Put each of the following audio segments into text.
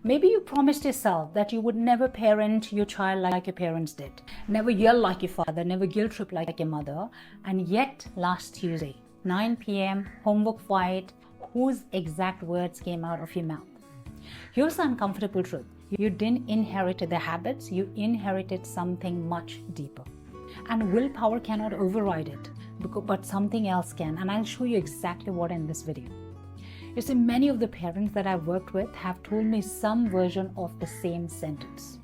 Maybe you promised yourself that you would never parent your child like your parents did, never yell like your father, never guilt trip like your mother, and yet last Tuesday, 9 p.m., homework fight, whose exact words came out of your mouth? Here's the uncomfortable truth. You didn't inherit the habits, you inherited something much deeper. And willpower cannot override it, but something else can, and I'll show you exactly what in this video. You see, many of the parents that I've worked with have told me some version of the same sentence.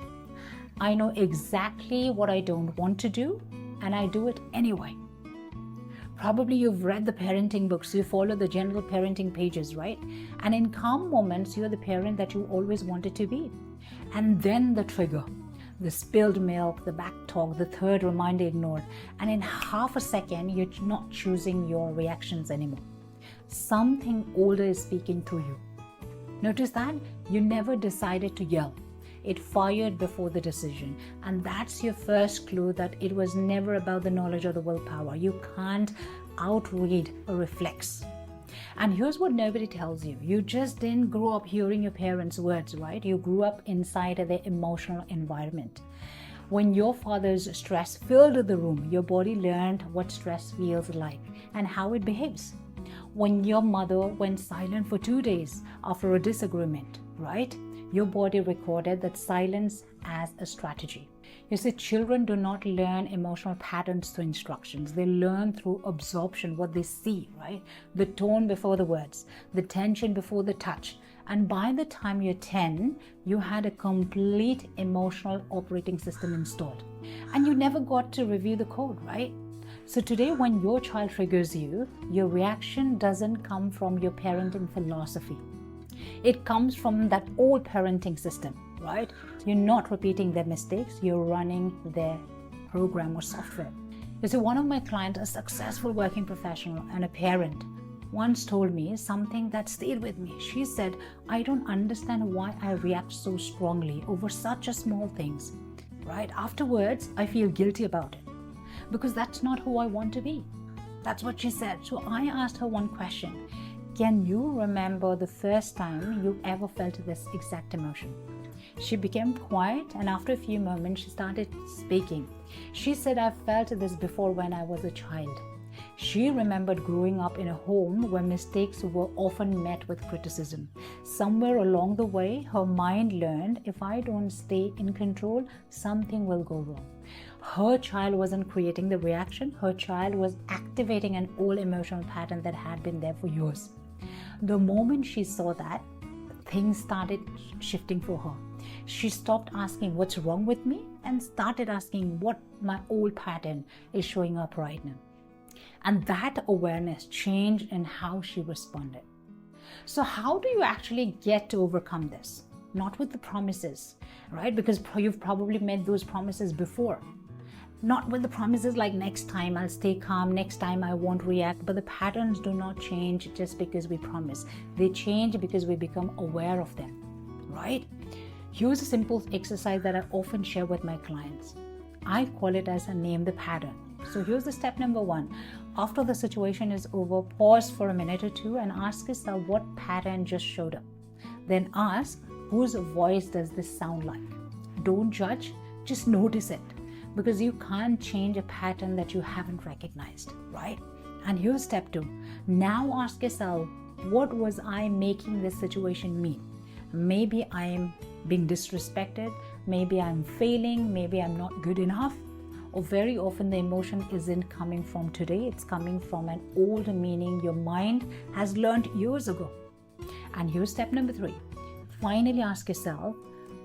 I know exactly what I don't want to do, and I do it anyway. Probably you've read the parenting books, you follow the general parenting pages, right? And in calm moments, you're the parent that you always wanted to be. And then the trigger, the spilled milk, the back talk, the third reminder ignored, and in half a second, you're not choosing your reactions anymore. Something older is speaking to you. Notice that? You never decided to yell. It fired before the decision. And that's your first clue that it was never about the knowledge or the willpower. You can't outread a reflex. And here's what nobody tells you. You just didn't grow up hearing your parents' words, right? You grew up inside their emotional environment. When your father's stress filled the room, your body learned what stress feels like and how it behaves. When your mother went silent for 2 days after a disagreement, right? Your body recorded that silence as a strategy. You see, children do not learn emotional patterns through instructions. They learn through absorption, what they see, right? The tone before the words, the tension before the touch. And by the time you're 10, you had a complete emotional operating system installed. And you never got to review the code, right? So today, when your child triggers you, your reaction doesn't come from your parenting philosophy. It comes from that old parenting system, right? You're not repeating their mistakes, you're running their program or software. You see, one of my clients, a successful working professional and a parent, once told me something that stayed with me. She said, I don't understand why I react so strongly over such a small things, right? Afterwards, I feel guilty about it because that's not who I want to be. That's what she said. So I asked her one question. Can you remember the first time you ever felt this exact emotion? She became quiet, and after a few moments, she started speaking. She said, I felt this before when I was a child. She remembered growing up in a home where mistakes were often met with criticism. Somewhere along the way, her mind learned, if I don't stay in control, something will go wrong. Her child wasn't creating the reaction. Her child was activating an old emotional pattern that had been there for years. The moment she saw that, things started shifting for her. She stopped asking what's wrong with me and started asking what my old pattern is showing up right now. And that awareness changed in how she responded. So how do you actually get to overcome this? Not with the promises, right? Because you've probably made those promises before. Not with the promises like next time I'll stay calm, next time I won't react, but the patterns do not change just because we promise. They change because we become aware of them, right? Here's a simple exercise that I often share with my clients. I call it as a name the pattern. So here's the step number 1. After the situation is over, pause for a minute or two and ask yourself what pattern just showed up. Then ask, whose voice does this sound like? Don't judge, just notice it. Because you can't change a pattern that you haven't recognized, right? And here's step 2. Now ask yourself, what was I making this situation mean? Maybe I am being disrespected, maybe I'm failing, maybe I'm not good enough. Or very often the emotion isn't coming from today, it's coming from an old meaning your mind has learned years ago. And here's step number 3. Finally ask yourself,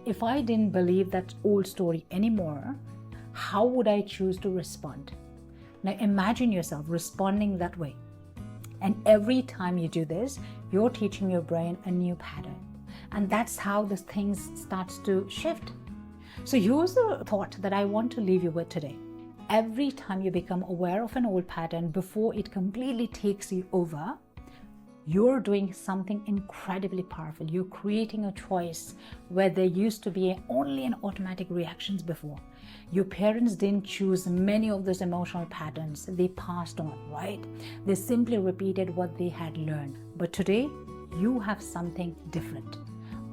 if I didn't believe that old story anymore, how would I choose to respond? Now imagine yourself responding that way. And every time you do this, you're teaching your brain a new pattern. And that's how the things starts to shift. So here's the thought that I want to leave you with today. Every time you become aware of an old pattern before it completely takes you over, you're doing something incredibly powerful. You're creating a choice where there used to be only an automatic reactions before. Your parents didn't choose many of those emotional patterns. They passed on, right? They simply repeated what they had learned. But today, you have something different.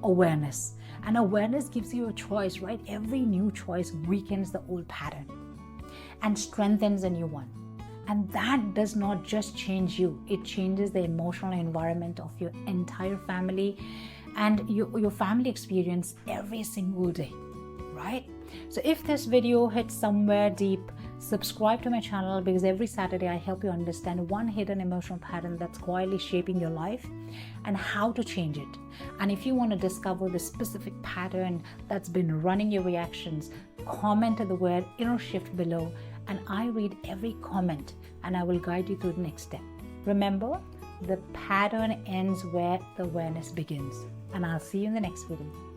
Awareness. And awareness gives you a choice, right? Every new choice weakens the old pattern and strengthens a new one. And that does not just change you, it changes the emotional environment of your entire family and your family experience every single day, right? So if this video hits somewhere deep, subscribe to my channel, because every Saturday I help you understand one hidden emotional pattern that's quietly shaping your life and how to change it. And if you want to discover the specific pattern that's been running your reactions, comment the word inner shift below, and I read every comment and I will guide you through the next step. Remember, the pattern ends where the awareness begins. And I'll see you in the next video.